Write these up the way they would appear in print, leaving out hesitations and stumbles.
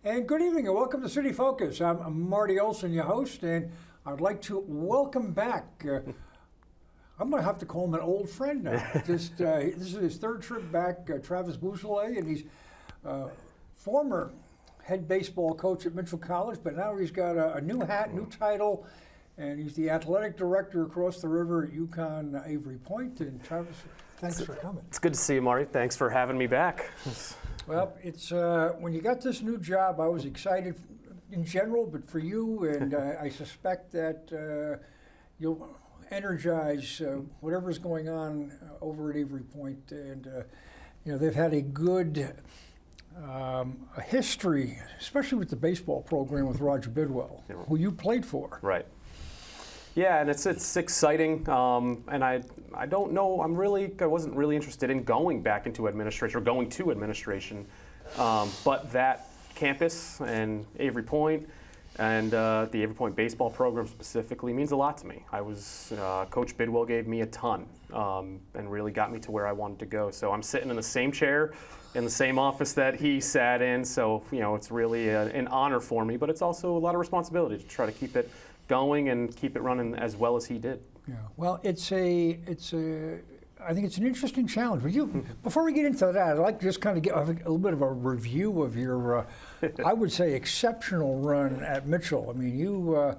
And good evening and welcome to City Focus. I'm Marty Olsen, your host, and I'd like to welcome back, I'm going to have to call him an old friend now. This is his third trip back, Travis Beausoleil, and he's former head baseball coach at Mitchell College, but now he's got a new hat, new title, and he's the athletic director across the river at UCONN Avery Point. And Travis, thanks for coming. It's good to see you, Marty. Thanks for having me back. Well, it's when you got this new job, I was excited in general, but for you, and I suspect that you'll energize whatever's going on over at Avery Point. And they've had a good a history, especially with the baseball program with Roger Bidwell, who you played for. Right. Yeah, and it's exciting, and I don't know. I wasn't really interested in going back into administration or going to administration, but that campus and Avery Point and the Avery Point baseball program specifically means a lot to me. Coach Bidwell gave me a ton and really got me to where I wanted to go. So I'm sitting in the same chair in the same office that he sat in. So it's really an honor for me, but it's also a lot of responsibility to try to keep it going and keep it running as well as he did. Yeah. Well, I think it's an interesting challenge. But before we get into that, I'd like to just kind of give a little bit of a review of your, I would say, exceptional run at Mitchell. I mean,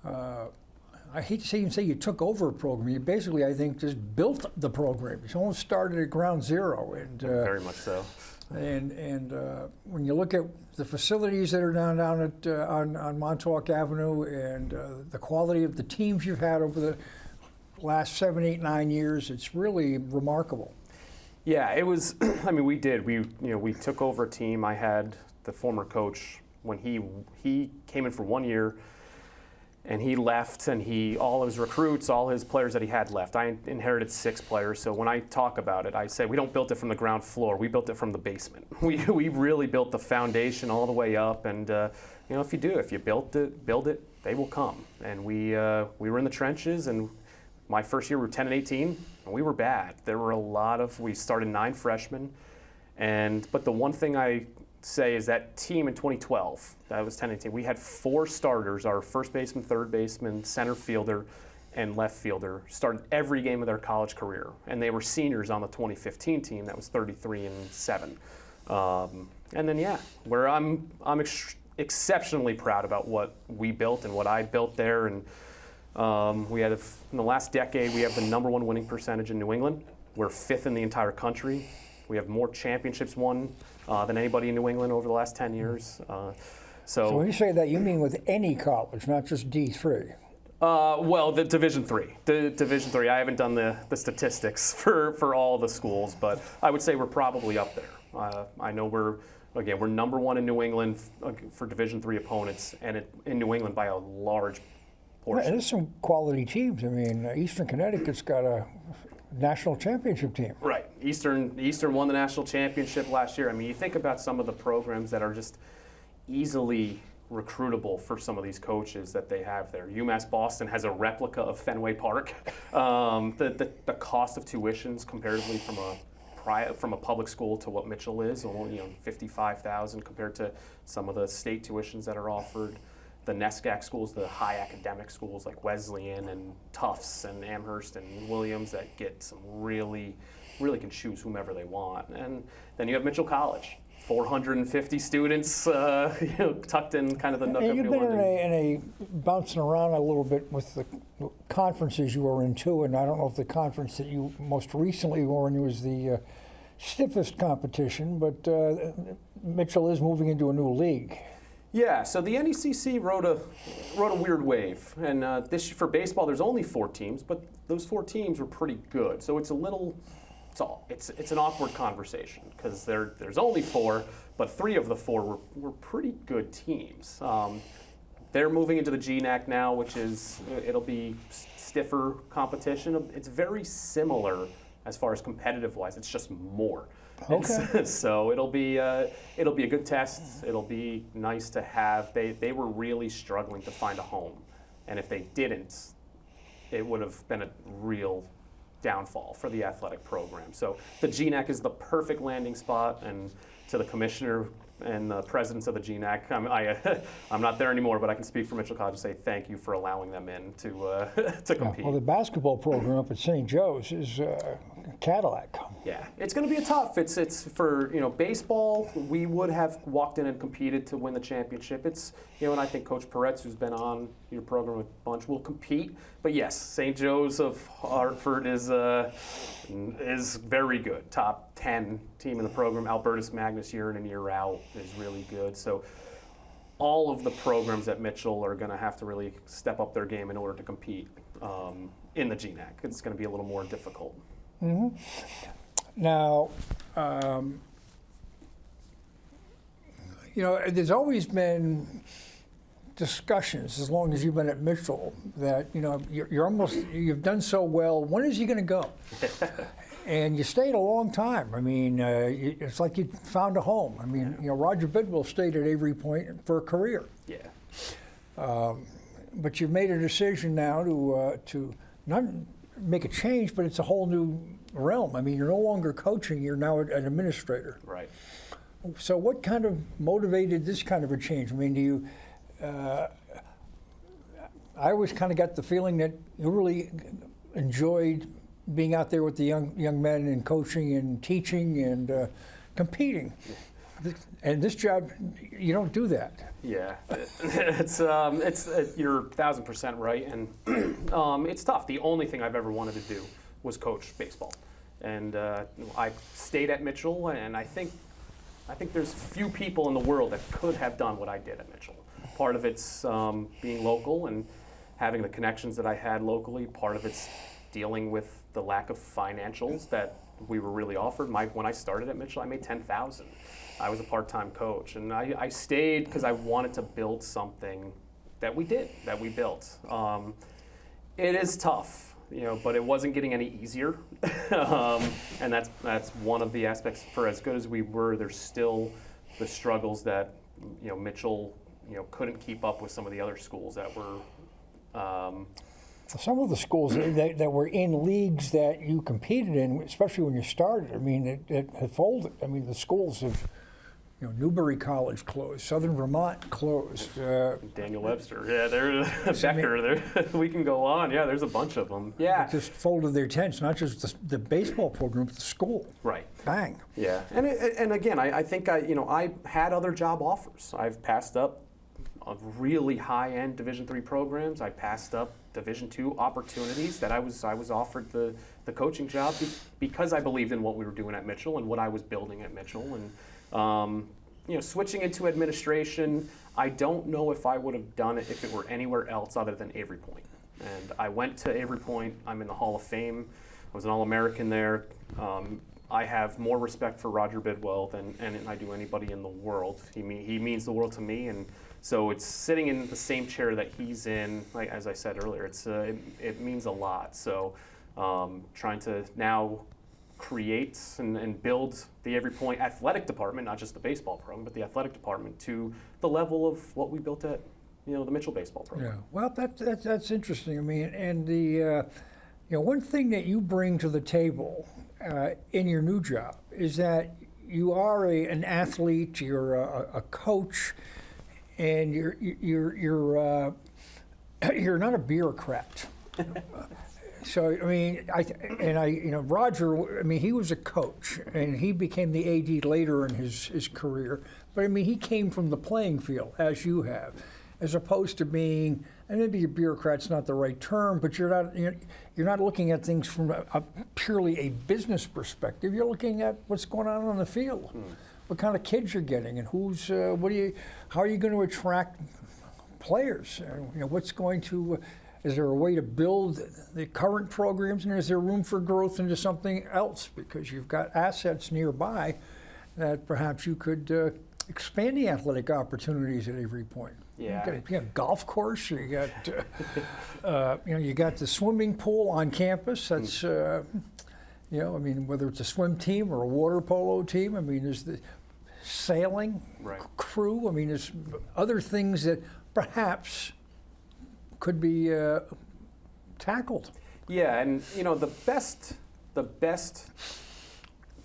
I hate to even say you took over a program. You basically, I think, just built the program. You almost started at ground zero. And very much so. And when you look at the facilities that are down at on Montauk Avenue and the quality of the teams you've had over the last 7, 8, 9 years, it's really remarkable. Yeah, it was. I mean, we did. We took over a team. I had the former coach when he came in for 1 year. And he left, and all his recruits, all his players that he had left. I inherited 6 players, so when I talk about it, I say we don't build it from the ground floor. We built it from the basement. We really built the foundation all the way up, and if you build it, they will come. And we were in the trenches, and my first year we were 10 and 18, and we were bad. There were we started 9 freshmen, but the one thing I say is that team in 2012, that was 10-18, we had 4 starters, our first baseman, third baseman, center fielder, and left fielder, started every game of their college career. And they were seniors on the 2015 team that was 33-7. And then, where I'm exceptionally proud about what we built and what I built there. And we had, in the last decade, we have the number 1 winning percentage in New England. We're 5th in the entire country. We have more championships won than anybody in New England over the last 10 years. So when you say that, you mean with any college, not just D3? Well, the Division III. I haven't done the statistics for all the schools, but I would say we're probably up there. I know we're number 1 in New England for Division III opponents, and in New England by a large portion. Yeah, there's some quality teams. I mean, Eastern Connecticut's got a national championship team. Right. Eastern won the national championship last year. I mean, you think about some of the programs that are just easily recruitable for some of these coaches that they have there. UMass Boston has a replica of Fenway Park. The cost of tuitions comparatively from a public school to what Mitchell is, $55,000 compared to some of the state tuitions that are offered. The NESCAC schools, the high academic schools like Wesleyan and Tufts and Amherst and Williams that get some really can choose whomever they want. And then you have Mitchell College, 450 students, tucked in kind of the nook of New London. You've been in a bouncing around a little bit with the conferences you were in too, and I don't know if the conference that you most recently were in was the stiffest competition, but Mitchell is moving into a new league. Yeah, so the NECC rode a weird wave, and for baseball, there's only 4 teams, but those 4 teams were pretty good. So it's an awkward conversation because there's only 4, but 3 of the 4 were pretty good teams. They're moving into the GNAC now, it'll be stiffer competition. It's very similar as far as competitive wise. It's just more. Okay. So it'll be a good test. It'll be nice to have. They were really struggling to find a home, and if they didn't, it would have been a real downfall for the athletic program. So the GNAC is the perfect landing spot, and to the commissioner, and the presidents of the GNAC. I'm not there anymore, but I can speak for Mitchell College and say thank you for allowing them in to compete. Well, the basketball program up at St. Joe's is Cadillac. Yeah, it's going to be a tough. It's for baseball. We would have walked in and competed to win the championship. It's and I think Coach Peretz, who's been on your program a bunch, will compete. But yes, St. Joe's of Hartford is very good. Top 10 team in the program. Albertus Magnus year in and year out is really good. So all of the programs at Mitchell are going to have to really step up their game in order to compete in the GNAC. It's going to be a little more difficult. Mm-hmm. Now, there's always been discussions, as long as you've been at Mitchell, that you've done so well. When is he going to go? And you stayed a long time. I mean, it's like you found a home. I mean, Roger Bidwell stayed at Avery Point for a career. Yeah. But you've made a decision now to not make a change, but it's a whole new realm. I mean, you're no longer coaching, you're now an administrator. Right. So what kind of motivated this kind of a change? I mean, do you, I always kind of got the feeling that you really enjoyed being out there with the young men and coaching and teaching and competing. And this job, you don't do that. Yeah, it's you're 1,000% right, and it's tough. The only thing I've ever wanted to do was coach baseball, and I stayed at Mitchell, and I think there's few people in the world that could have done what I did at Mitchell. Part of it's being local and having the connections that I had locally. Part of it's dealing with the lack of financials that we were really offered. When I started at Mitchell, I made $10,000. I was a part-time coach, and I stayed because I wanted to build something that we built. It is tough, but it wasn't getting any easier, and that's one of the aspects. For as good as we were, there's still the struggles that Mitchell couldn't keep up with some of the other schools that were. Some of the schools that were in leagues that you competed in, especially when you started, I mean, it had folded. I mean, the schools have, Newbury College closed, Southern Vermont closed. Daniel Webster, yeah, there's Becker, we can go on. Yeah, there's a bunch of them. Yeah. Just folded their tents, not just the baseball program, but the school. Right. Bang. Yeah, and again, I think I had other job offers. I've passed up really high-end Division III programs. I passed up Division II opportunities that I was offered the coaching job because I believed in what we were doing at Mitchell and what I was building at Mitchell. And switching into administration, I don't know if I would have done it if it were anywhere else other than Avery Point. And I went to Avery Point. I'm in the Hall of Fame. I was an All-American there. I have more respect for Roger Bidwell than I do anybody in the world. He means the world to me, and so it's sitting in the same chair that he's in. Like as I said earlier, it means a lot. So trying to now create and build the Avery Point athletic department, not just the baseball program, but the athletic department to the level of what we built at the Mitchell baseball program. Yeah, well, that's interesting. I mean, and the one thing that you bring to the table in your new job is that you are an athlete, you're a coach, and you're not a bureaucrat. So I mean, Roger. I mean, he was a coach, and he became the AD later in his career. But I mean, he came from the playing field, as you have, as opposed to being. And maybe a bureaucrat's not the right term, but you're not looking at things from a purely a business perspective. You're looking at what's going on the field, what kind of kids you're getting, and how are you going to attract players? What's going to is there a way to build the current programs, and is there room for growth into something else? Because you've got assets nearby that perhaps you could expand the athletic opportunities at Avery Point. Yeah. You got a golf course. You got you got the swimming pool on campus. That's I mean, whether it's a swim team or a water polo team. I mean, there's the sailing crew. I mean, there's other things that perhaps could be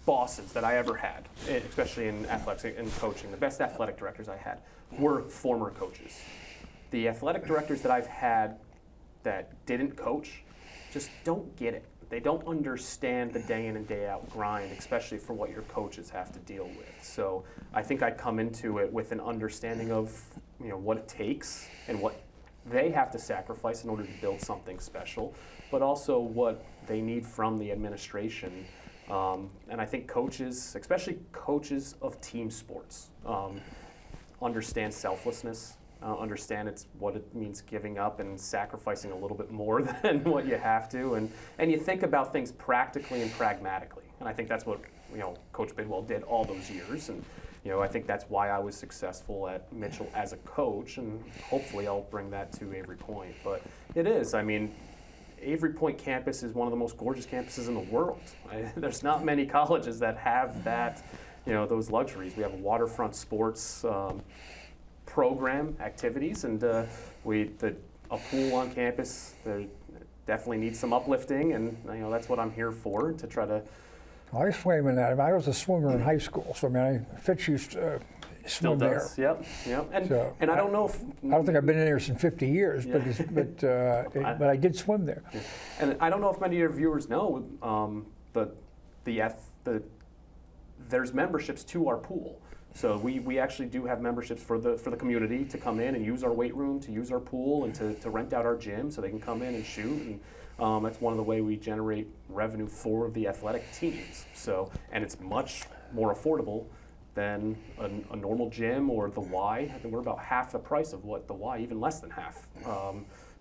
bosses that I ever had, especially in athletics and coaching, the best athletic directors I had were former coaches. The athletic directors that I've had that didn't coach just don't get it. They don't understand the day in and day out grind, especially for what your coaches have to deal with. So I think I come into it with an understanding of what it takes and what they have to sacrifice in order to build something special, but also what they need from the administration. And I think coaches, especially coaches of team sports, understand selflessness, understand what it means giving up and sacrificing a little bit more than what you have to, and you think about things practically and pragmatically. And I think that's what Coach Bidwell did all those years, and I think that's why I was successful at Mitchell as a coach, and hopefully I'll bring that to Avery Point. But it is, Avery Point campus is one of the most gorgeous campuses in the world. There's not many colleges that have that, those luxuries. We have a waterfront sports program activities, and a pool on campus. There definitely needs some uplifting, and that's what I'm here for, to try to. I swam in that. I was a swimmer in high school, so Fitch used to swim there. Still does. Yep. And I don't know if I don't think I've been in there in 50 years, but I did swim there. Yeah. And I don't know if many of your viewers know, but there's memberships to our pool. So we actually do have memberships for the community to come in and use our weight room, to use our pool, and to rent out our gym so they can come in and shoot. And that's one of the ways we generate revenue for the athletic teams. So, and it's much more affordable than a normal gym or the Y. I think we're about half the price of what the Y, even less than half.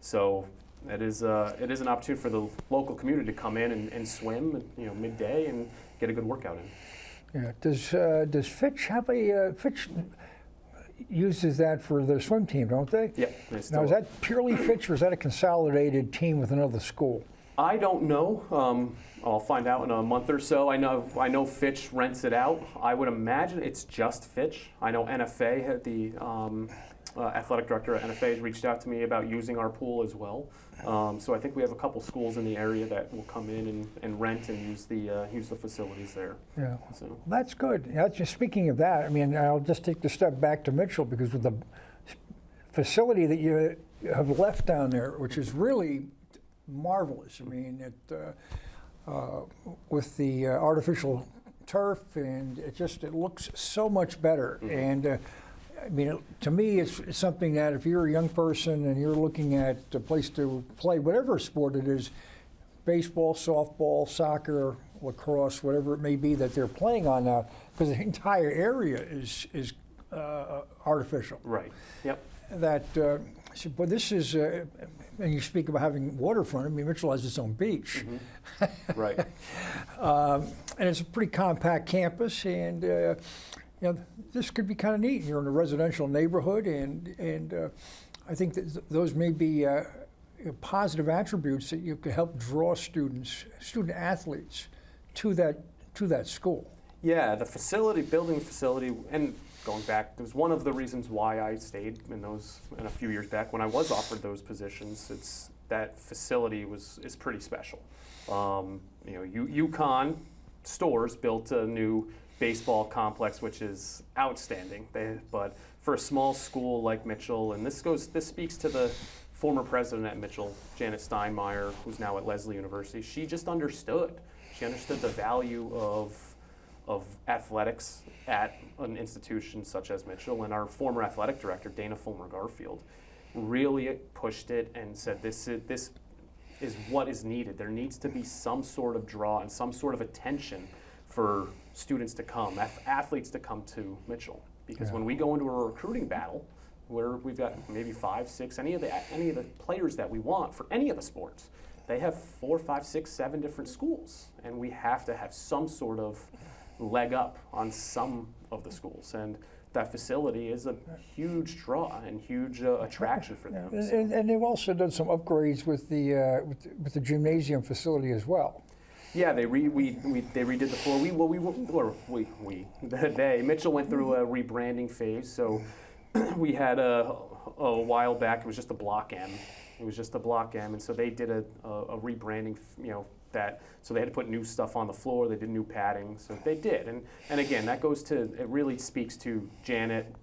So it is an opportunity for the local community to come in and swim, midday and get a good workout in. Yeah. Does Fitch have Fitch uses that for their swim team, don't they? Yeah. Now, is that purely Fitch, or is that a consolidated team with another school? I don't know. I'll find out in a month or so. I know Fitch rents it out. I would imagine it's just Fitch. I know NFA had the athletic director at NFA has reached out to me about using our pool as well. So I think we have a couple schools in the area that will come in and rent and use the facilities there. Yeah, so that's good. Just speaking of that, I'll just take the step back to Mitchell, because with the facility that you have left down there, which is really marvelous. With the artificial turf, and it looks so much better. Mm-hmm. And to me, it's something that if you're a young person and you're looking at a place to play, whatever sport it is, baseball, softball, soccer, lacrosse, whatever it may be that they're playing on now, because the entire area is artificial. Right. Yep. But this is, and you speak about having waterfront. Mitchell has its own beach. Mm-hmm. Right. And it's a pretty compact campus, and this could be kind of neat. You're in a residential neighborhood, and I think that those may be positive attributes that you could help draw student athletes to that school. Yeah, the building facility, and going back, it was one of the reasons why I stayed in a few years back when I was offered those positions. That facility is pretty special. UCONN stores built a new baseball complex, which is outstanding. But for a small school like Mitchell, and this speaks to the former president at Mitchell, Janet Steinmeier, who's now at Lesley University. She just understood. She understood the value of athletics at an institution such as Mitchell, and our former athletic director, Dana Fulmer-Garfield, really pushed it and said this is what is needed. There needs to be some sort of draw and some sort of attention for students to come, athletes to come to Mitchell. Because when we go into a recruiting battle, where we've got maybe 5, 6, any of the players that we want for any of the sports, they have 4, 5, 6, 7 different schools, and we have to have some sort of leg up on some of the schools. And that facility is a huge draw and huge attraction for them. And they've also done some upgrades with the gymnasium facility as well. Yeah, they redid the floor. Mitchell went through a rebranding phase. So we had a while back, it was just a Block M. It was just a Block M, and so they did a rebranding, So they had to put new stuff on the floor. They did new padding. So they did. And again, that goes to, it really speaks to Janet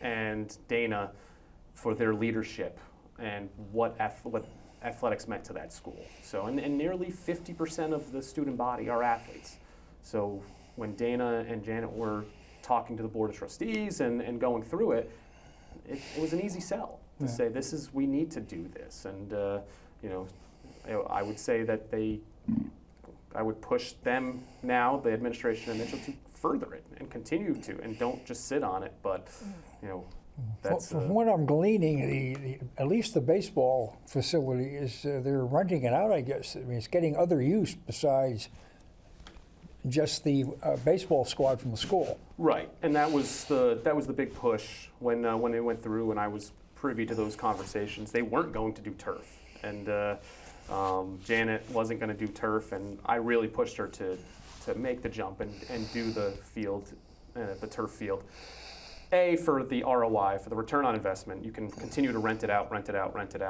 and Dana for their leadership and what athletics meant to that school. So, and nearly 50% of the student body are athletes. So when Dana and Janet were talking to the Board of Trustees and going through it, it was an easy sell to say, we need to do this. And, I would say that I would push them now, the administration and Mitchell, to further it and continue to, and don't just sit on it, but, that's... From what I'm gleaning, at least the baseball facility is, they're renting it out, I guess. I mean, it's getting other use besides just the baseball squad from the school. Right, and that was the big push when they went through, and I was privy to those conversations. They weren't going to do turf, and Janet wasn't going to do turf, and I really pushed her to make the jump and do the field, the turf field. For the ROI, for the return on investment, you can continue to rent it out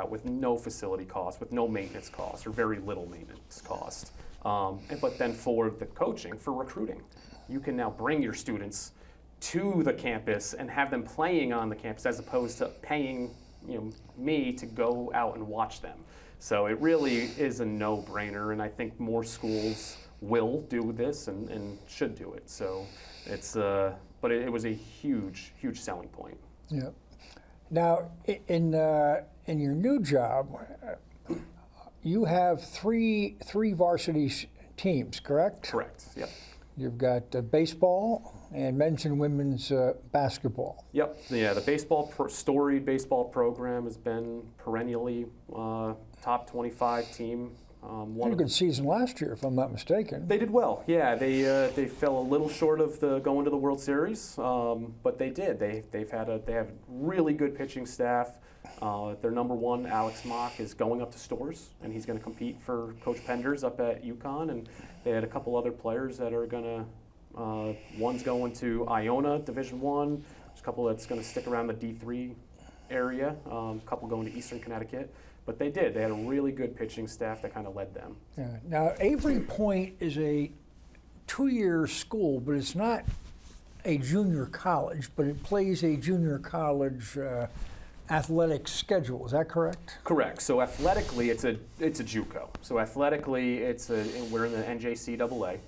with no facility cost, with no maintenance cost, or very little maintenance cost. But then for the coaching, for recruiting, you can now bring your students to the campus and have them playing on the campus as opposed to paying me to go out and watch them. So it really is a no-brainer, and I think more schools will do this and should do it. So it's but it was a huge selling point. Yeah. Now, in your new job, you have three varsity teams, correct? Correct. Yep. You've got baseball and men's and women's basketball. Yep. Yeah. The storied baseball program has been perennially top 25 team. Had a good season last year, if I'm not mistaken. They did well. Yeah, they fell a little short of going to the World Series, but they did. They have really good pitching staff. Their number one, Alex Mock, is going up to Storrs, and he's going to compete for Coach Penders up at UCONN. And they had a couple other players that are going to. One's going to Iona Division I. There's a couple that's going to stick around the D3 area. A couple going to Eastern Connecticut. But they did. They had a really good pitching staff that kind of led them. Yeah. Now, Avery Point is a 2-year school, but it's not a junior college, but it plays a junior college athletic schedule. Is that correct? Correct. So athletically, it's a JUCO. So athletically, we're in the NJCAA.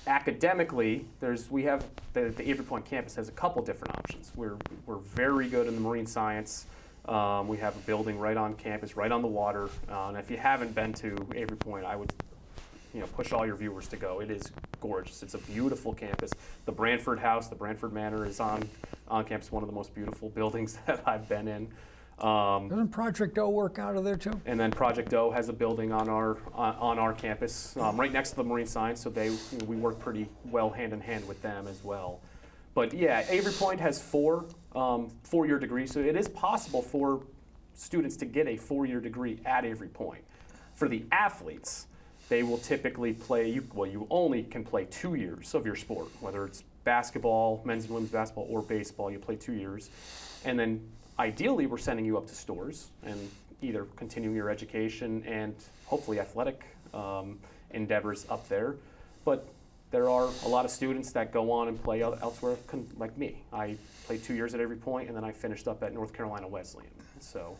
Academically, we have the Avery Point campus has a couple different options. We're very good in the marine science. We have a building right on campus, right on the water. And if you haven't been to Avery Point, I would push all your viewers to go. It is gorgeous. It's a beautiful campus. The Branford House, the Branford Manor is on campus, one of the most beautiful buildings that I've been in. Doesn't Project O work out of there too? And then Project O has a building on our campus, right next to the marine science, so we work pretty well hand in hand with them as well. But yeah, Avery Point has four-year degrees, so it is possible for students to get a 4-year degree at Avery Point. For the athletes, they will typically play, you only can play 2 years of your sport, whether it's basketball, men's and women's basketball, or baseball, you play 2 years. And then ideally, we're sending you up to Storrs and either continuing your education and hopefully athletic endeavors up there. But there are a lot of students that go on and play elsewhere, like me. I played 2 years at Avery Point, and then I finished up at North Carolina Wesleyan. So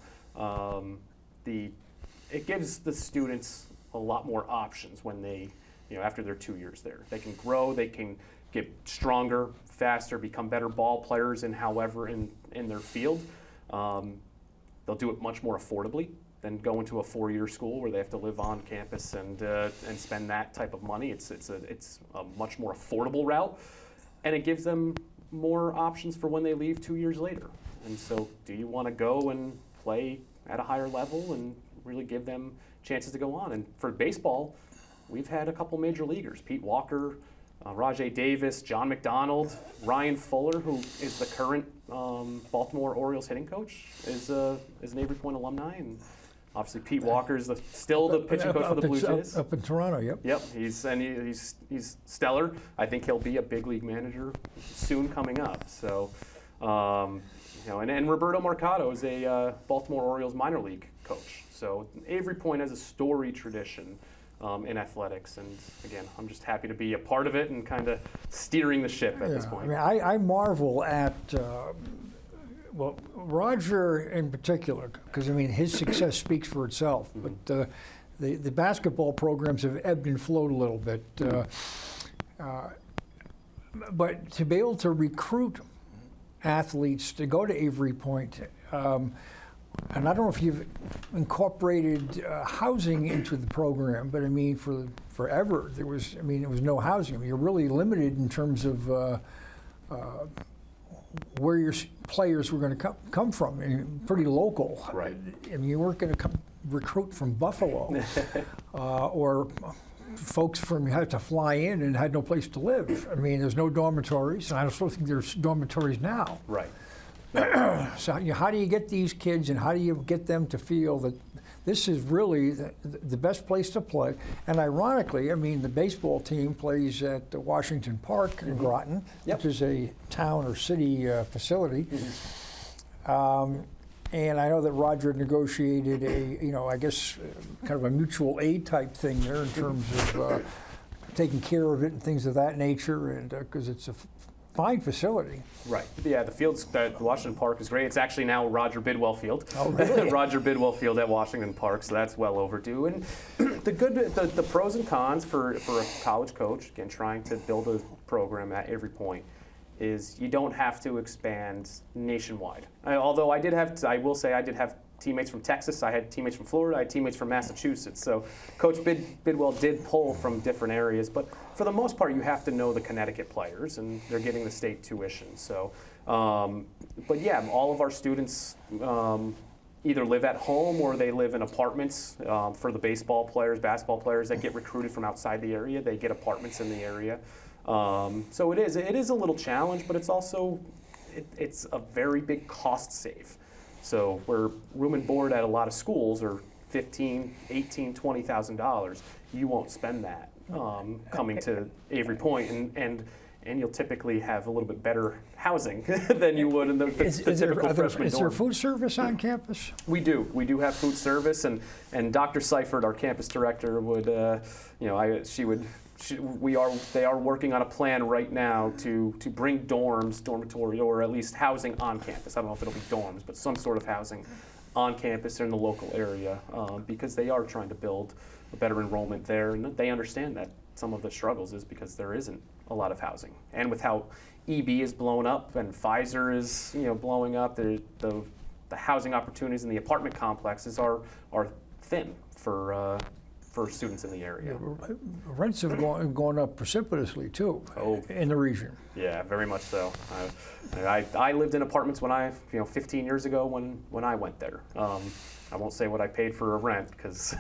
it gives the students a lot more options when they, after their 2 years there. They can grow, they can get stronger, faster, become better ball players in their field. They'll do it much more affordably than going to a 4-year school where they have to live on campus and spend that type of money. It's a much more affordable route, and it gives them more options for when they leave 2 years later. And so, do you want to go and play at a higher level and really give them chances to go on? And for baseball, we've had a couple major leaguers: Pete Walker, Rajay Davis, John McDonald, Ryan Fuller, who is the current Baltimore Orioles hitting coach, is an Avery Point alumni, and obviously Pete Walker is still the pitching coach for the Blue Jays. Up in Toronto, yep. Yep, he's stellar. I think he'll be a big league manager soon coming up. So, and Roberto Mercado is a Baltimore Orioles minor league coach. So Avery Point has a storied tradition in athletics. And again, I'm just happy to be a part of it and kind of steering the ship at this point. I mean, I marvel at, well, Roger in particular, because I mean, his success speaks for itself. But the basketball programs have ebbed and flowed a little bit. But to be able to recruit athletes to go to Avery Point, and I don't know if you've incorporated housing into the program, but I mean, forever there was no housing. I mean, you're really limited in terms of where your players were going to come from. I mean, pretty local. Right. I mean, you weren't going to recruit from Buffalo or folks from had to fly in and had no place to live. I mean, there's no dormitories, and I don't think there's dormitories now. Right. So how do you get these kids, and how do you get them to feel that this is really the best place to play? And ironically, I mean, the baseball team plays at the Washington Park in Groton, which is a town or city facility. And I know that Roger negotiated I guess, kind of a mutual aid type thing there in terms of taking care of it and things of that nature, and because it's a fine facility. Right. Yeah, the Washington Park is great. It's actually now Roger Bidwell Field. Oh, really? Roger Bidwell Field at Washington Park, so that's well overdue. And the pros and cons for a college coach, again, trying to build a program at Avery Point, is you don't have to expand nationwide. Although I will say I did have teammates from Texas, I had teammates from Florida, I had teammates from Massachusetts. So Coach Bidwell did pull from different areas, but for the most part, you have to know the Connecticut players, and they're getting the state tuition. So, but yeah, all of our students either live at home or they live in apartments. For the baseball players, basketball players that get recruited from outside the area, they get apartments in the area. So it is a little challenge, but it's also it's a very big cost save. So where room and board at a lot of schools are $15,000, $18,000, $20,000, you won't spend that coming to Avery Point, and you'll typically have a little bit better housing than you would in the typical freshman dorm. Is there food service on campus? We do have food service, and Dr. Seifert, our campus director, would they are working on a plan right now to bring dormitory, or at least housing on campus. I don't know if it'll be dorms, but some sort of housing on campus or in the local area, because they are trying to build a better enrollment there, and they understand that some of the struggles is because there isn't a lot of housing. And with how EB is blown up and Pfizer is blowing up, the housing opportunities in the apartment complexes are thin for students in the area. Rents have gone up precipitously too in the region. Yeah, very much so. I lived in apartments 15 years ago when I went there. I won't say what I paid for a rent because,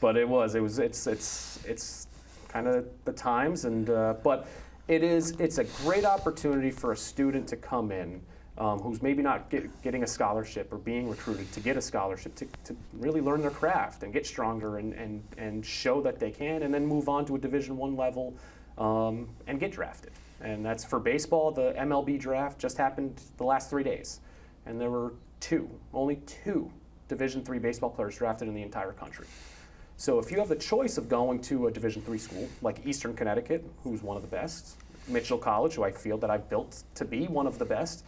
but it's kind of the times, and but it's a great opportunity for a student to come in who's maybe not getting a scholarship or being recruited to get a scholarship to really learn their craft and get stronger and show that they can, and then move on to a Division I level and get drafted. And that's for baseball. The MLB draft just happened the last 3 days, and there were only two Division III baseball players drafted in the entire country. So if you have the choice of going to a Division III school like Eastern Connecticut, who's one of the best, Mitchell College, who I feel that I've built to be one of the best,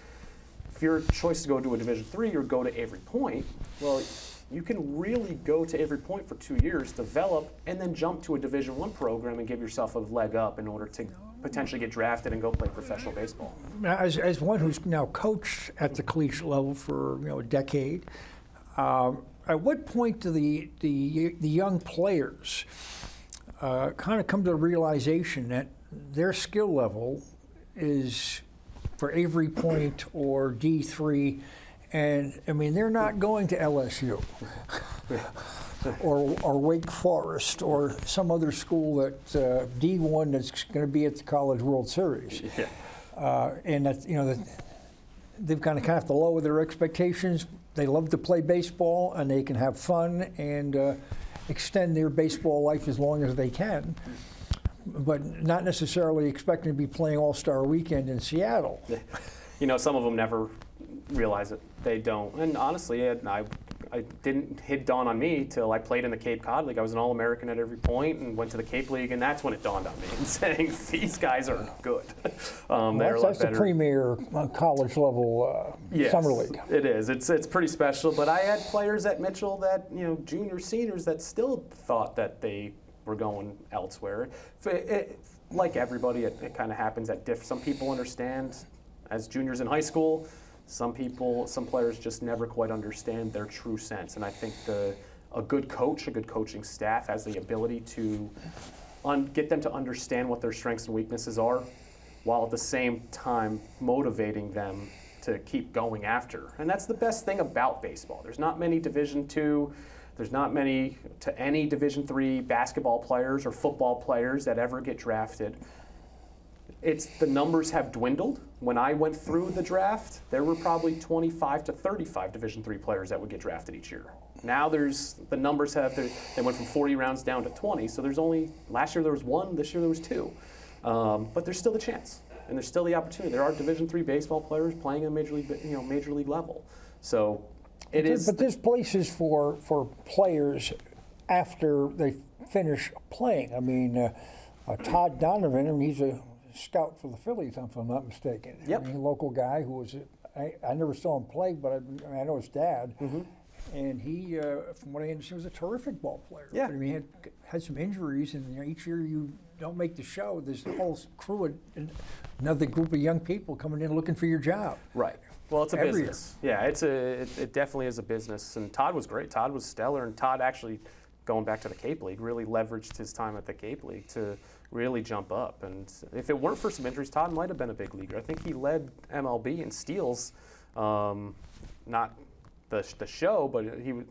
if your choice to go to a Division III or go to Avery Point, well, you can really go to Avery Point for 2 years, develop, and then jump to a Division I program and give yourself a leg up in order to potentially get drafted and go play professional baseball. Now, as one who's now coached at the collegiate level for a decade, at what point do the young players kind of come to the realization that their skill level is for Avery Point or D3, and I mean they're not going to LSU or Wake Forest or some other school that D1 that's going to be at the College World Series, and that they've kind of have to lower their expectations. They love to play baseball and they can have fun and extend their baseball life as long as they can, but not necessarily expecting to be playing All-Star Weekend in Seattle. Some of them never realize it. They don't. And honestly, I didn't dawn on me till I played in the Cape Cod League. I was an All-American at every point and went to the Cape League, and that's when it dawned on me and saying these guys are good. That's the premier college level summer league. It is. It's pretty special. But I had players at Mitchell that juniors, seniors that still thought that they were going elsewhere. Like everybody, it kind of happens at some people understand as juniors in high school. Some players just never quite understand their true sense. And I think a good coach, a good coaching staff has the ability to get them to understand what their strengths and weaknesses are, while at the same time motivating them to keep going after. And that's the best thing about baseball. There's not many Division II, there's not many to any Division III basketball players or football players that ever get drafted. The numbers have dwindled. When I went through the draft, there were probably 25 to 35 Division III players that would get drafted each year. Now they went from 40 rounds down to 20, so last year there was 1, this year there was 2. But there's still a chance, and there's still the opportunity. There are Division III baseball players playing at a major league level. So it is. But there's places for players after they finish playing. I mean, Todd Donovan, he's a scout for the Phillies, if I'm not mistaken. Yep. I mean, a local guy who was, I never saw him play, but I know his dad. Mm-hmm. And he, from what I understand, was a terrific ball player. Yeah. But, I mean, he had some injuries, and each year you don't make the show. There's a whole crew, another group of young people coming in looking for your job. Right. Well, it's a Every business. Yeah, it definitely is a business. And Todd was great. Todd was stellar. And Todd actually, going back to the Cape League, really leveraged his time at the Cape League to really jump up. And if it weren't for some injuries, Todd might have been a big leaguer. I think he led MLB in steals, not the show, but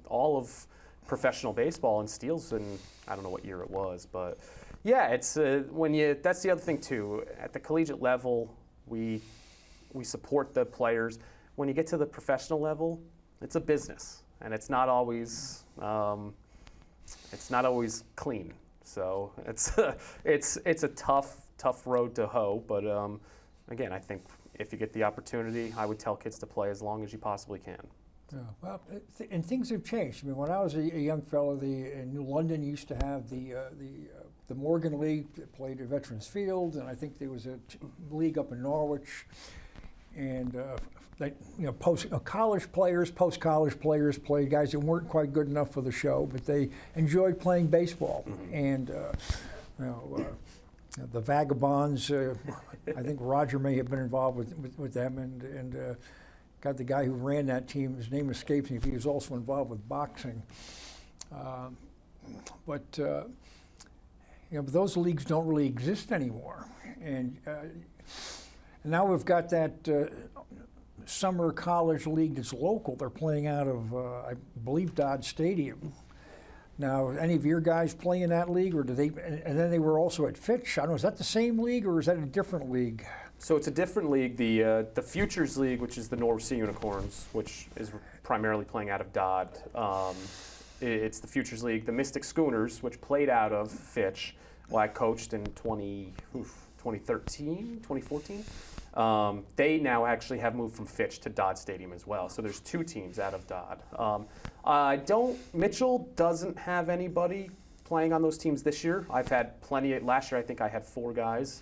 all of professional baseball in steals, and I don't know what year it was, but yeah, it's that's the other thing too. At the collegiate level, we support the players. When you get to the professional level, it's a business, and it's not always clean. So it's a tough road to hoe. But again, I think if you get the opportunity, I would tell kids to play as long as you possibly can. Yeah, well, and things have changed. I mean, when I was a young fellow, in New London used to have the Morgan League that played at Veterans Field, and I think there was a league up in Norwich, and college players, post-college players played, guys that weren't quite good enough for the show, but they enjoyed playing baseball. Mm-hmm. And the Vagabonds, I think Roger may have been involved with them, and got the guy who ran that team, his name escapes me, he was also involved with boxing. But those leagues don't really exist anymore. And now we've got that summer college league that's local. They're playing out of, I believe, Dodge Stadium. Now, any of your guys play in that league, or do they? And then they were also at Fitch. I don't know, is that the same league, or is that a different league? So it's a different league. The Futures League, which is the North Sea Unicorns, which is primarily playing out of Dodd. It's the Futures League. The Mystic Schooners, which played out of Fitch, I coached in 2013, 2014. They now actually have moved from Fitch to Dodd Stadium as well. So there's 2 teams out of Dodd. Mitchell doesn't have anybody playing on those teams this year. I've had plenty. Last year, I think I had 4 guys.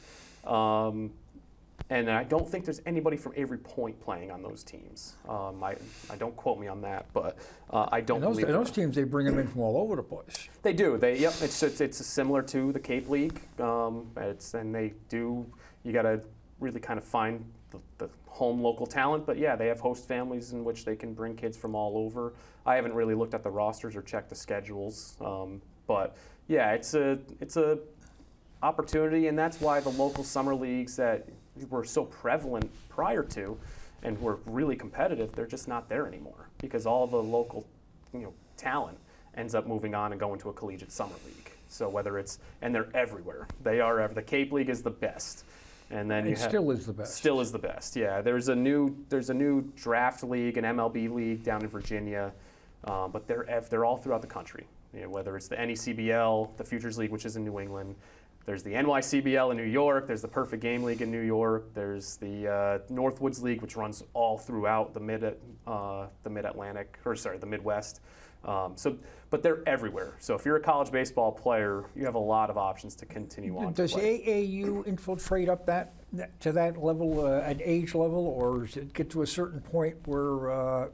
And I don't think there's anybody from Avery Point playing on those teams. I don't quote me on that, but I don't believe those teams, they bring them in from all over the place. They do. It's similar to the Cape League. You got to really kind of find the home local talent. But yeah, they have host families in which they can bring kids from all over. I haven't really looked at the rosters or checked the schedules. But yeah, it's a opportunity, and that's why the local summer leagues that were so prevalent prior to and were really competitive, they're just not there anymore, because all the local talent ends up moving on and going to a collegiate summer league. So and they're everywhere. The Cape League is the best. And then still is the best. Still is the best. Yeah, there's a new draft league, an MLB league down in Virginia, but they're all throughout the country. Whether it's the NECBL, the Futures League, which is in New England, There's the NYCBL in New York. There's the Perfect Game League in New York. There's the Northwoods League, which runs all throughout the Midwest. But they're everywhere. So if you're a college baseball player, you have a lot of options to continue on. Does AAU infiltrate up to that level, at age level, or does it get to a certain point where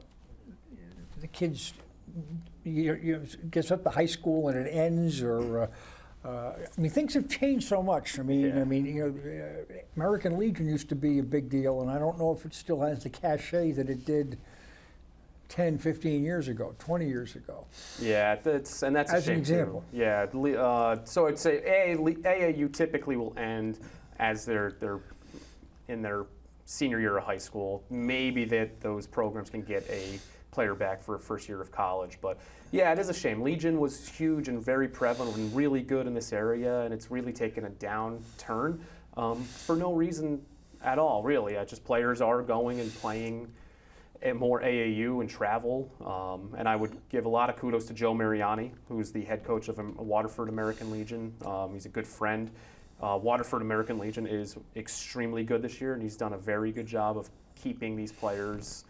the kids gets up to high school and it ends, or? I mean, things have changed so much. I mean, American Legion used to be a big deal, and I don't know if it still has the cachet that it did 10, 15 years ago, 20 years ago. Yeah, that's a As shame an example. too. Yeah, so I'd say AAU typically will end as they're in their senior year of high school. Maybe those programs can get a player back for a first year of college, but yeah, it is a shame. Legion was huge and very prevalent and really good in this area, and it's really taken a downturn for no reason at all, really. Just players are going and playing more AAU and travel, and I would give a lot of kudos to Joe Mariani, who's the head coach of Waterford American Legion. He's a good friend. Waterford American Legion is extremely good this year, and he's done a very good job of keeping these players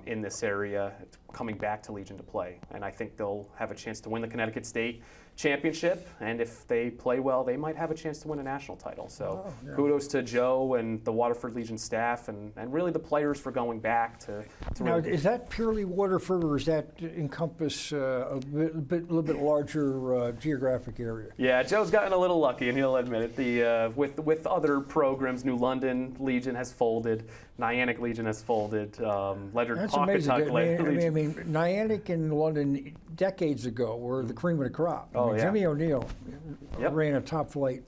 in this area coming back to Legion to play. And I think they'll have a chance to win the Connecticut State Championship, and if they play well, they might have a chance to win a national title. So kudos to Joe and the Waterford Legion staff, and really the players for going back to Now, is that purely Waterford, or does that encompass a little bit larger geographic area? Yeah, Joe's gotten a little lucky, and he'll admit it. With other programs, New London Legion has folded, Niantic Legion has folded, Ledyard That's amazing. Pawcatuck I mean, Niantic in London decades ago were the cream of the crop. Oh, yeah. Jimmy O'Neill ran a top-flight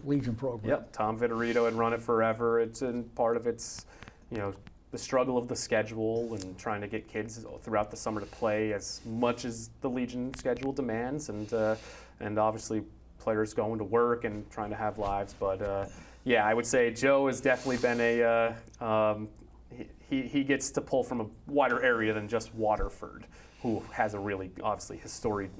Legion program. Yep, Tom Vitorito had run it forever. It's part of its, the struggle of the schedule and trying to get kids throughout the summer to play as much as the Legion schedule demands, and obviously players going to work and trying to have lives. But yeah, I would say Joe has definitely been he gets to pull from a wider area than just Waterford, who has a really obviously history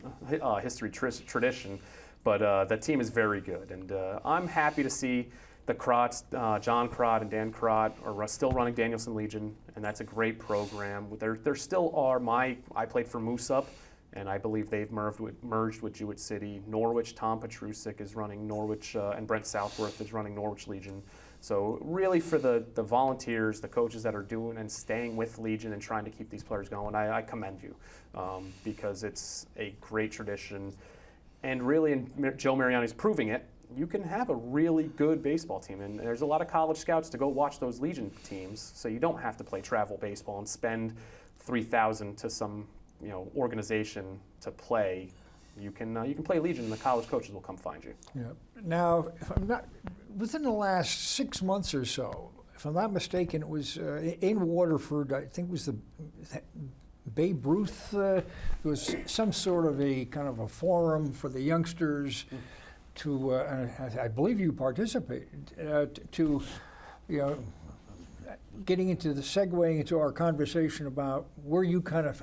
tradition, but that team is very good, and I'm happy to see the Crotts, John Crott and Dan Crott are still running Danielson Legion, and that's a great program. There still are I played for Moose Up, and I believe they've merged with Jewett City. Norwich, Tom Petrusik is running Norwich, and Brent Southworth is running Norwich Legion. So really for the volunteers, the coaches that are doing and staying with Legion and trying to keep these players going, I commend you, because it's a great tradition. And really, and Joe Mariani's proving it, you can have a really good baseball team. And there's a lot of college scouts to go watch those Legion teams, so you don't have to play travel baseball and spend $3,000 to some organization to play. You can play Legion, and the college coaches will come find you. Yeah. Now, if I'm not within the last 6 months or so, if I'm not mistaken, it was in Waterford. I think it was the Babe Ruth. There was some sort of a kind of a forum for the youngsters to. I believe you participated to, getting into segueing into our conversation about where you kind of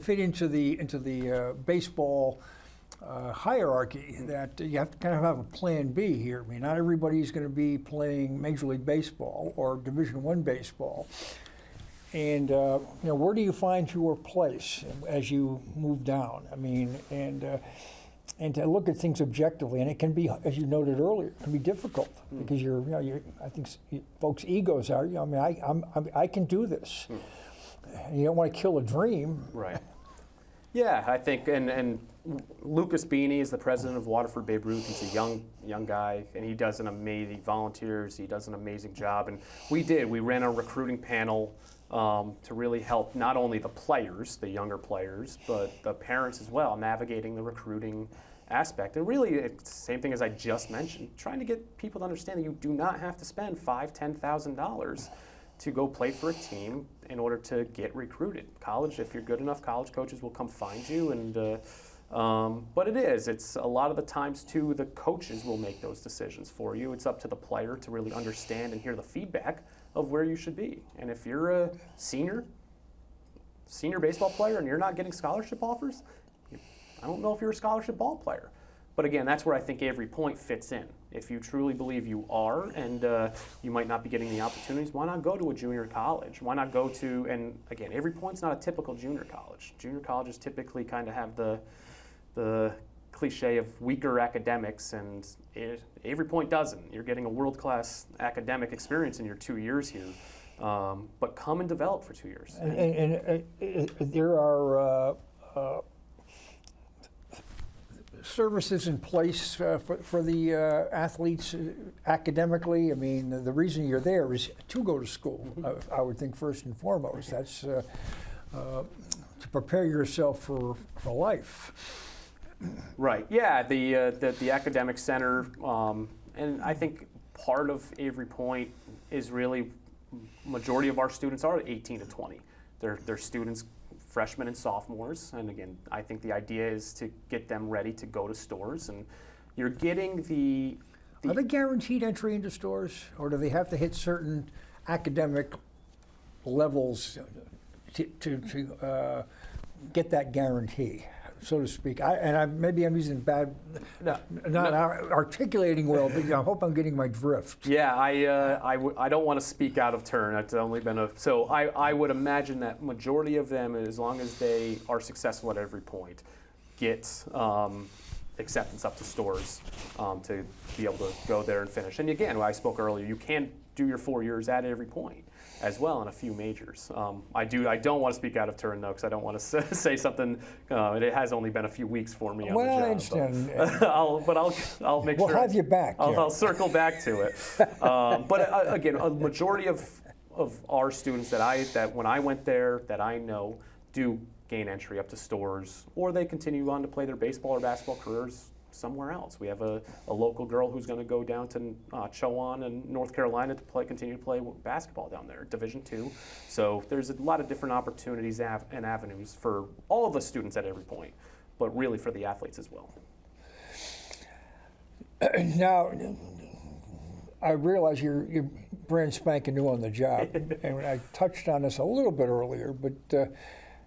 fit into the baseball hierarchy, that you have to kind of have a plan B here. I mean, not everybody's going to be playing Major League Baseball or Division I baseball. And where do you find your place as you move down? I mean, and to look at things objectively, and it can be, as you noted earlier, it can be difficult because I think folks' egos are. I can do this. You don't want to kill a dream, right? Yeah, I think, and Lucas Beanie is the president of Waterford Babe Ruth. He's a young guy, and he does an amazing volunteers. He does an amazing job, and we ran a recruiting panel to really help not only the players, the younger players, but the parents as well, navigating the recruiting aspect. And really, it's the same thing as I just mentioned, trying to get people to understand that you do not have to spend $5,000, $10,000 to go play for a team in order to get recruited. College, if you're good enough, college coaches will come find you. And but it's a lot of the times too, the coaches will make those decisions for you. It's up to the player to really understand and hear the feedback of where you should be. And if you're a senior baseball player and you're not getting scholarship offers, I don't know if you're a scholarship ball player. But again, that's where I think Avery Point fits in. If you truly believe you are, and you might not be getting the opportunities, why not go to a junior college? Why not go to, and again, Avery Point's not a typical junior college. Junior colleges typically kind of have the cliche of weaker academics, and Avery Point doesn't. You're getting a world-class academic experience in your 2 years here, but come and develop for 2 years. And there are services in place for the athletes academically. I mean, the reason you're there is to go to school, I would think, first and foremost. That's to prepare yourself for life. Right. Yeah. The academic center, and I think part of Avery Point is really majority of our students are 18 to 20. They're students, freshmen and sophomores, and again, I think the idea is to get them ready to go to stores, and you're getting the. Are they guaranteed entry into stores, or do they have to hit certain academic levels to get that guarantee, so to speak? Maybe I'm using bad, not articulating well, but I hope I'm getting my drift. Yeah, I don't want to speak out of turn. It's only been so I would imagine that majority of them, as long as they are successful at Every Point, get acceptance up to stores to be able to go there and finish. And again, I spoke earlier, you can do your 4 years at Every Point as well in a few majors. I don't want to speak out of turn though, because I don't want to say something. It has only been a few weeks for me on the job. I understand. I'll make sure. We'll have you back. I'll circle back to it. But again, a majority of our students that when I went there that I know do gain entry up to stores, or they continue on to play their baseball or basketball careers somewhere else. We have a local girl who's going to go down to Chowan in North Carolina to continue to play basketball down there, Division II. So there's a lot of different opportunities and avenues for all of the students at Every Point, but really for the athletes as well. Now, I realize you're brand spanking new on the job, and I touched on this a little bit earlier, but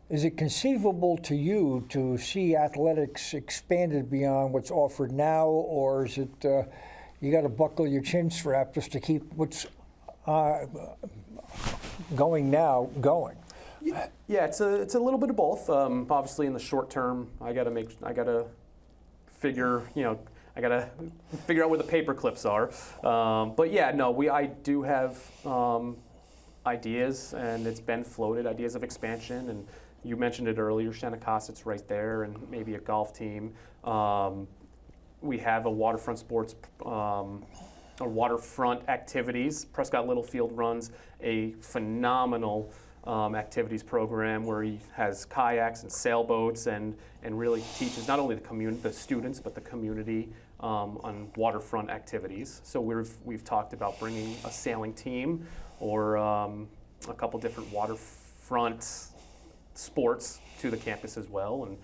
is it conceivable to you to see athletics expanded beyond what's offered now, or is it you got to buckle your chin strap just to keep what's going now going? Yeah, it's a little bit of both. Obviously, in the short term, I got to figure out where the paper clips are. But yeah, no, I do have ideas, and it's been floated, ideas of expansion, and you mentioned it earlier, Shenecost's right there, and maybe a golf team. We have a waterfront sports, or waterfront activities. Prescott Littlefield runs a phenomenal activities program where he has kayaks and sailboats, and really teaches not only the students, but the community on waterfront activities. So we've talked about bringing a sailing team or a couple different waterfront sports to the campus as well, and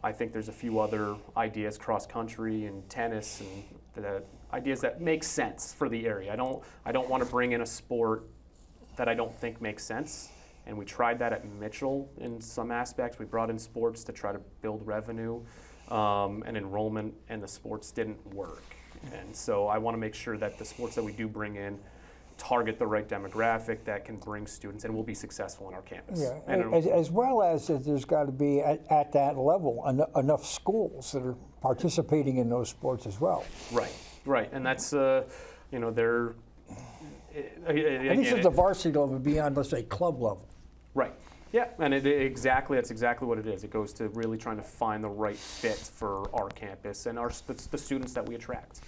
I think there's a few other ideas, cross country and tennis, and the ideas that make sense for the area. I don't want to bring in a sport that I don't think makes sense, and we tried that at Mitchell in some aspects. We brought in sports to try to build revenue and enrollment, and the sports didn't work. And so I want to make sure that the sports that we do bring in target the right demographic that can bring students and will be successful on our campus. Yeah, as well as there's got to be at that level enough schools that are participating in those sports as well. Right, and that's they're. At least at the varsity level, beyond, let's say, club level. Right. Yeah, and that's exactly what it is. It goes to really trying to find the right fit for our campus and the students that we attract.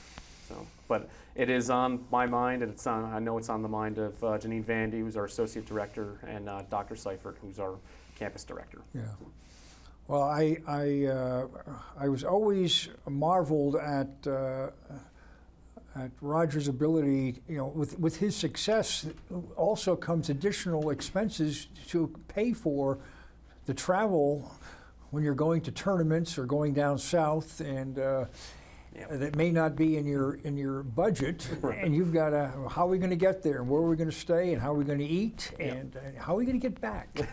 So, but it is on my mind, and I know it's on the mind of Janine Vandy, who's our associate director, and Dr. Seifert, who's our campus director. Yeah. Well, I was always marveled at Roger's ability. With his success, also comes additional expenses to pay for the travel when you're going to tournaments or going down south, and that may not be in your budget. Right. And you've got to, how are we going to get there, and where are we going to stay, and how are we going to eat, and how are we going to get back?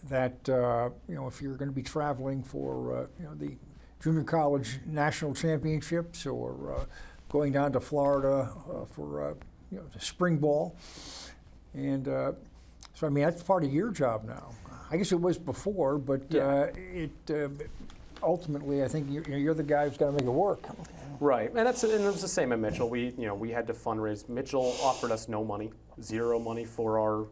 That if you're going to be traveling for the junior college national championships, or going down to Florida for the spring ball. And so, I mean, that's part of your job now. I guess it was before, but ultimately, I think you're the guy who's got to make it work. Right, and it was the same at Mitchell. We had to fundraise. Mitchell offered us no money, zero money for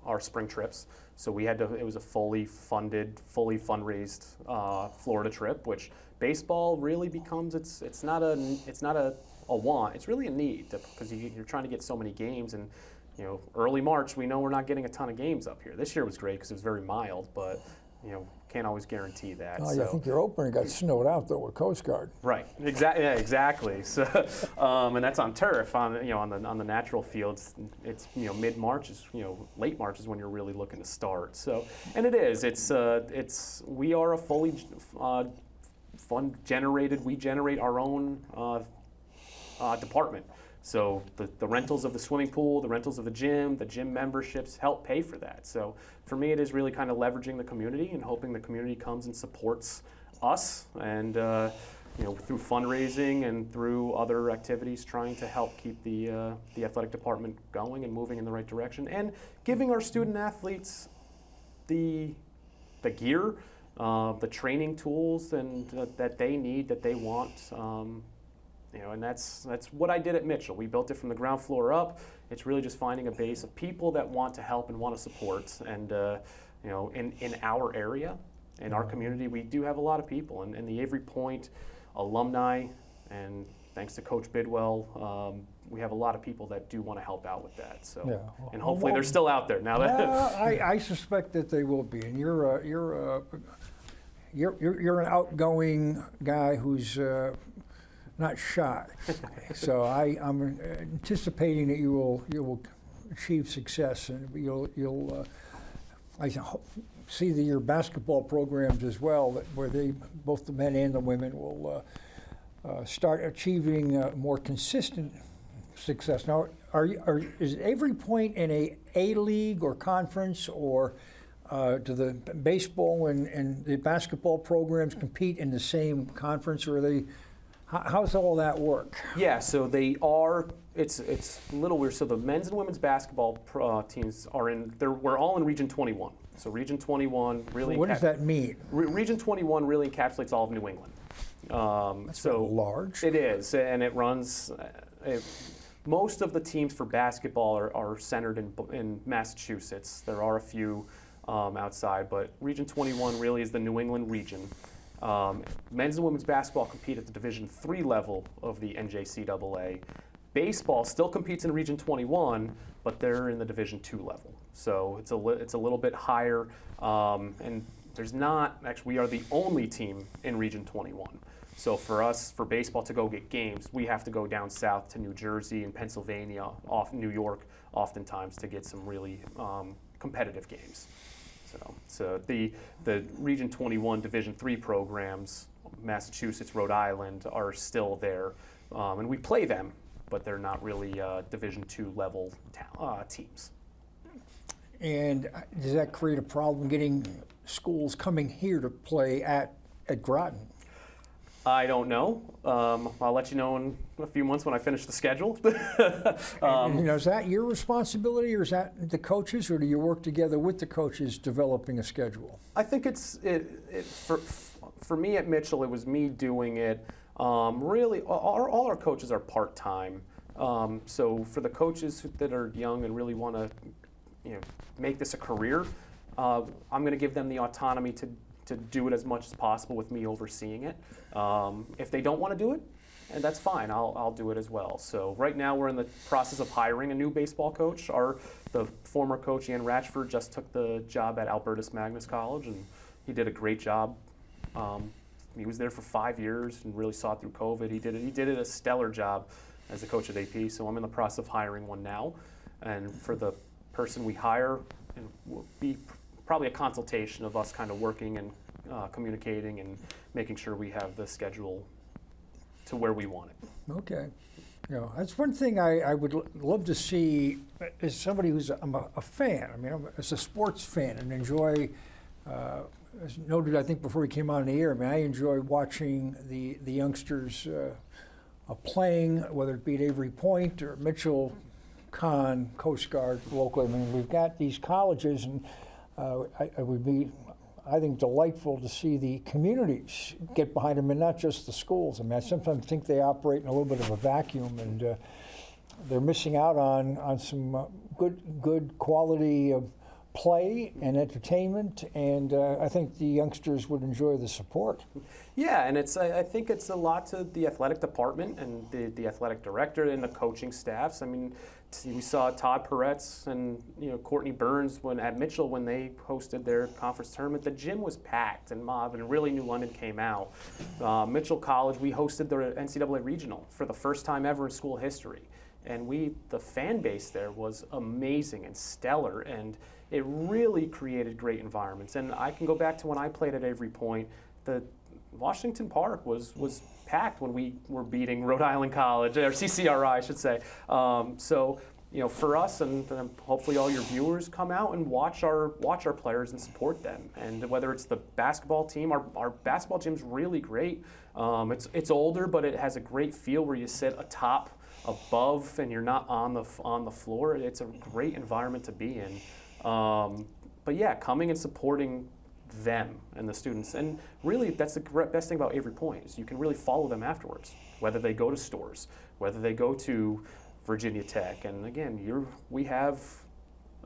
our spring trips. So we had to. It was a fully funded, fully fundraised Florida trip, which baseball really becomes. It's not a want. It's really a need because you're trying to get so many games. And early March, we know we're not getting a ton of games up here. This year was great because it was very mild, but can't always guarantee that. Oh, I think your opener got snowed out though with Coast Guard. Right. Exactly. Yeah, exactly. So, and that's on turf. On the natural fields, it's mid March is late March is when you're really looking to start. So, and it is. It's we are a fully fund generated. We generate our own department. So the rentals of the swimming pool, the rentals of the gym memberships help pay for that. So for me, it is really kind of leveraging the community and hoping the community comes and supports us, and through fundraising and through other activities, trying to help keep the athletic department going and moving in the right direction, and giving our student athletes the gear, the training tools, and that they need, that they want. And that's what I did at Mitchell. We built it from the ground floor up. It's really just finding a base of people that want to help and want to support. And in our area, in our community, we do have a lot of people. And the Avery Point alumni, and thanks to Coach Bidwell, we have a lot of people that do want to help out with that. So, and hopefully they're still out there now. I suspect that they will be. And you're an outgoing guy who's not shy. So I'm anticipating that you will achieve success, and you'll I see that your basketball programs as well, where both the men and the women will start achieving more consistent success. Now, is Avery Point in a league or conference, or do the baseball and the basketball programs compete in the same conference, or are they? How's all that work? Yeah, so they are. It's a little weird. So the men's and women's basketball teams are in. We're all in Region 21. So Region 21 really. What does that mean? Region 21 really encapsulates all of New England. That's so large. It is, and it runs. Most of the teams for basketball are centered in Massachusetts. There are a few outside, but Region 21 really is the New England region. Men's and women's basketball compete at the Division III level of the NJCAA. Baseball still competes in Region 21, but they're in the Division II level. So it's a little bit higher, and there's not, actually we are the only team in Region 21. So for us, for baseball to go get games, we have to go down south to New Jersey and Pennsylvania, off New York, oftentimes to get some really competitive games. So the Region 21 Division III programs, Massachusetts, Rhode Island, are still there, and we play them, but they're not really Division II level teams. And does that create a problem getting schools coming here to play at Groton? I don't know. I'll let you know in a few months when I finish the schedule. Is that your responsibility, or is that the coaches, or do you work together with the coaches developing a schedule? I think for me at Mitchell, it was me doing it. Really, all our coaches are part-time. So for the coaches that are young and really want to, make this a career, I'm going to give them the autonomy to do it as much as possible with me overseeing it. If they don't want to do it, and that's fine, I'll do it as well. So right now we're in the process of hiring a new baseball coach. The former coach, Ian Ratchford, just took the job at Albertus Magnus College, and he did a great job. He was there for 5 years and really saw it through COVID. He did a stellar job as a coach at AP, so I'm in the process of hiring one now. And for the person we hire, it will be probably a consultation of us kind of working and communicating and making sure we have the schedule to where we want it. Okay. That's one thing I would love to see as somebody who's I'm a fan. I mean, as a sports fan, and enjoy as noted, I think before we came on the air, I mean, I enjoy watching the youngsters playing, whether it be at Avery Point or Mitchell, Con, Coast Guard, locally. I mean, we've got these colleges, and it would be, I think, delightful to see the communities get behind them and not just the schools. I mean, I sometimes think they operate in a little bit of a vacuum, and they're missing out on some good quality play and entertainment, and I think the youngsters would enjoy the support. Yeah, and I think it's a lot to the athletic department and the athletic director and the coaching staffs. I mean, we saw Todd Peretz and Courtney Burns at Mitchell when they hosted their conference tournament. The gym was packed and mobbed, and really New London came out. Mitchell College, we hosted the NCAA regional for the first time ever in school history, and the fan base there was amazing and stellar, and it really created great environments. And I can go back to when I played at Avery Point. The Washington Park was packed when we were beating Rhode Island College, or CCRI, I should say. So, for us, and hopefully all your viewers, come out and watch our players and support them. And whether it's the basketball team, our basketball gym's really great. It's older, but it has a great feel where you sit above, and you're not on the floor. It's a great environment to be in. But yeah, coming and supporting them and the students, and really that's the best thing about Avery Point is you can really follow them afterwards, whether they go to stores, whether they go to Virginia Tech, and again, we have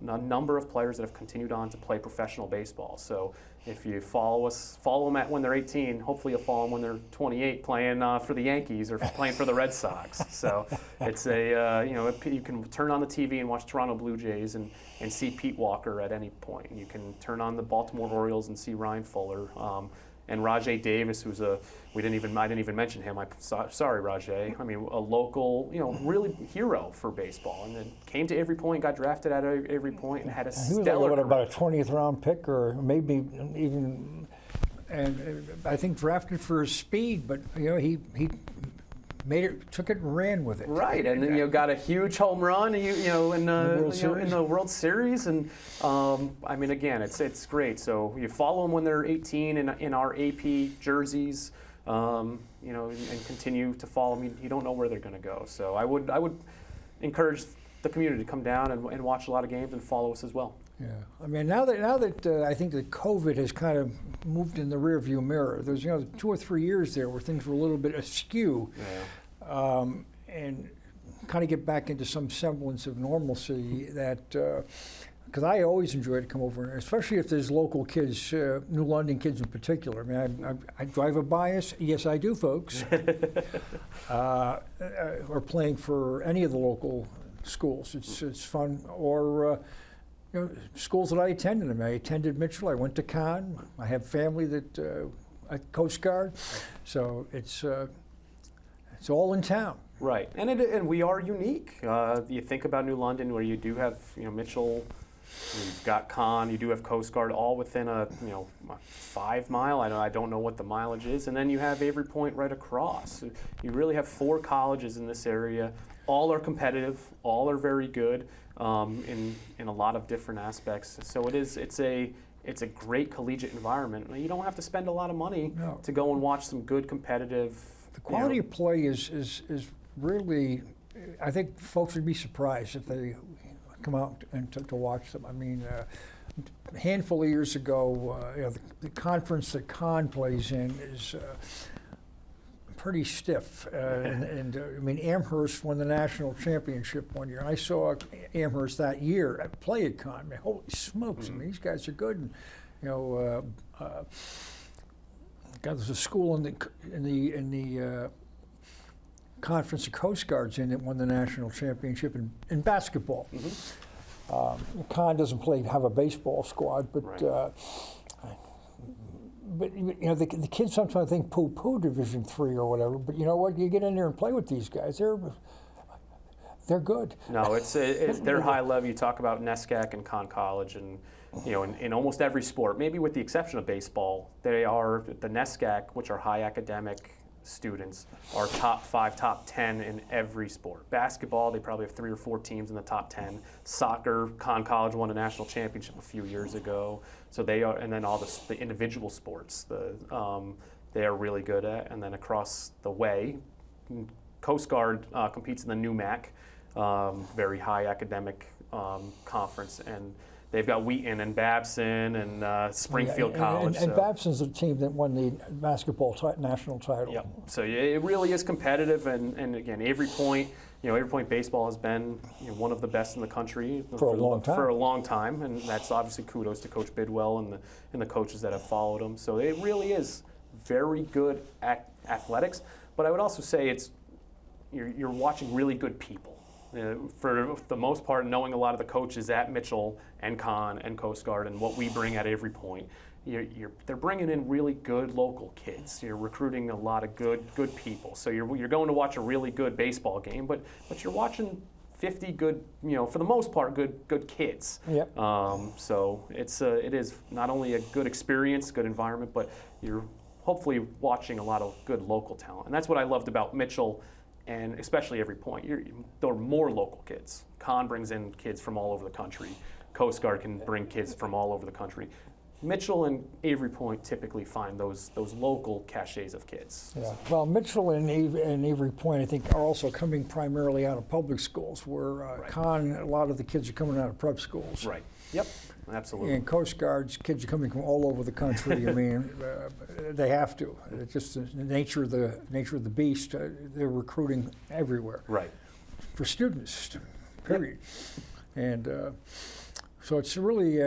a number of players that have continued on to play professional baseball. So if you follow them when they're 18, hopefully you'll follow them when they're 28 playing for the Yankees or playing for the Red Sox. So it's you can turn on the TV and watch Toronto Blue Jays and see Pete Walker at any point. And you can turn on the Baltimore Orioles and see Ryan Fuller. And Rajay Davis, who's I didn't even mention him. Sorry, Rajay. I mean, a local, really hero for baseball, and then came to Avery Point, got drafted at Avery Point, and had a stellar career. He was about a 20th round pick, or maybe even, and I think drafted for his speed. But he took it and ran with it. Right, and then got a huge home run, in the World Series, and I mean, again, it's great. So you follow them when they're 18 in our AP jerseys, and continue to follow them. You don't know where they're going to go. So I would encourage the community to come down and watch a lot of games and follow us as well. Yeah, I mean, now that I think that COVID has kind of moved in the rearview mirror. There's 2 or 3 years there where things were a little bit askew, and kind of get back into some semblance of normalcy. That because I always enjoy to come over, especially if there's local kids, New London kids in particular. I mean, I drive a bias. Yes, I do, folks. Or playing for any of the local schools. It's fun. Or schools that I attended. I mean, I attended Mitchell. I went to Con. I have family that at Coast Guard, so it's all in town. Right, and we are unique. You think about New London, where you do have Mitchell, you've got Con, you do have Coast Guard, all within a 5 mile. I don't know what the mileage is, and then you have Avery Point right across. You really have 4 colleges in this area. All are competitive. All are very good. In a lot of different aspects. So it's a great collegiate environment. You don't have to spend a lot of money to go and watch some good competitive. The quality of play is really, I think folks would be surprised if they come out and to watch them. I mean, a handful of years ago, the conference that Con plays in is pretty stiff, and I mean, Amherst won the national championship one year. I saw Amherst that year play at Con. I mean, holy smokes! I mean, these guys are good. And, there's a school in the conference of Coast Guards in that won the national championship in basketball. Con doesn't have a baseball squad, but. Right. But the kids sometimes think poo-poo Division III or whatever. But you know what? You get in there and play with these guys. They're good. No, they're high level. You talk about NESCAC and Con College, and in almost every sport, maybe with the exception of baseball, they are the NESCAC, which are high academic students are top 5, top 10 in every sport. Basketball, they probably have 3 or 4 teams in the top 10. Soccer, Conn College won a national championship a few years ago. So they are, and then all the individual sports, they are really good at. And then across the way, Coast Guard competes in the NUMAC, very high academic conference, and they've got Wheaton and Babson and Springfield College. And Babson's the team that won the basketball national title. Yep. So it really is competitive, and again, Avery Point, Avery Point baseball has been one of the best in the country for a long time. And that's obviously kudos to Coach Bidwell and the coaches that have followed him. So it really is very good athletics. But I would also say you're watching really good people. For the most part, knowing a lot of the coaches at Mitchell and Conn and Coast Guard and what we bring at Avery Point, they're bringing in really good local kids. You're recruiting a lot of good people. So you're going to watch a really good baseball game, but you're watching 50 good, for the most part, good kids. Yep. So it is not only a good experience, good environment, but you're hopefully watching a lot of good local talent. And that's what I loved about Mitchell, and especially Avery Point. There are more local kids. Conn brings in kids from all over the country. Coast Guard can bring kids from all over the country. Mitchell and Avery Point typically find those local caches of kids. Yeah. Well, Mitchell and Avery Point, I think, are also coming primarily out of public schools, where Right. Conn, a lot of the kids are coming out of prep schools. Right. Yep. Absolutely. And Coast Guard's kids are coming from all over the country. I mean, they have to. It's just the nature of the beast. They're recruiting everywhere. Right. For students, period. Yep. And so it's really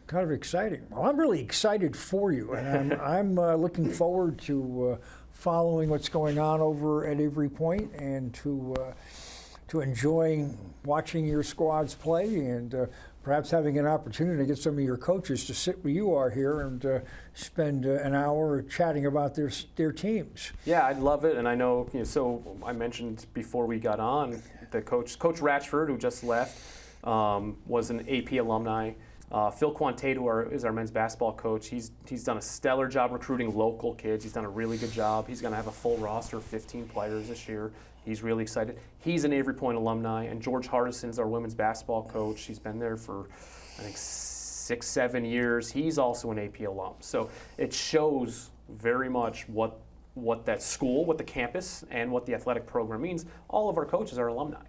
kind of exciting. Well, I'm really excited for you, and I'm looking forward to following what's going on over at Avery Point, and to enjoying watching your squads play, and perhaps having an opportunity to get some of your coaches to sit where you are here and spend an hour chatting about their teams. Yeah, I'd love it, and I know, so I mentioned before we got on, the Coach Ratchford, who just left, was an AP alumni. Phil Quantato is our men's basketball coach. He's done a stellar job recruiting local kids. He's done a really good job. He's going to have a full roster of 15 players this year. He's really excited. He's an Avery Point alumni, and George Hardison's our women's basketball coach. He's been there for, I think, 6-7 years. He's also an AP alum. So it shows very much what that school, what the campus, and what the athletic program means. All of our coaches are alumni.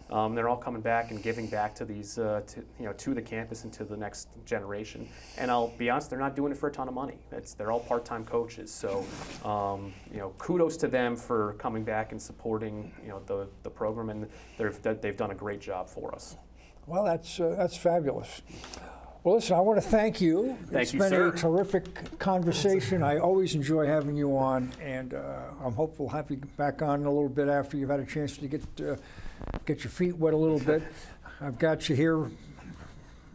They're all coming back and giving back to these, to the campus and to the next generation. And I'll be honest, they're not doing it for a ton of money. They're all part-time coaches. So, kudos to them for coming back and supporting, the program, and they've done a great job for us. Well, that's fabulous. Well, listen, I want to thank you. Thank you, It's been sir. a terrific conversation. I always enjoy having you on, and I'm hopeful we'll have you back on a little bit after you've had a chance to get your feet wet a little bit. I've got you here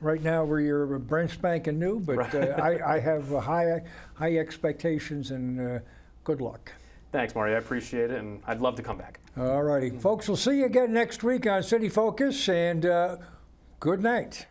right now where you're brand spanking new, but Right. I have high expectations, and good luck. Thanks, Marty. I appreciate it, and I'd love to come back. All righty. Folks, we'll see you again next week on City Focus, and good night.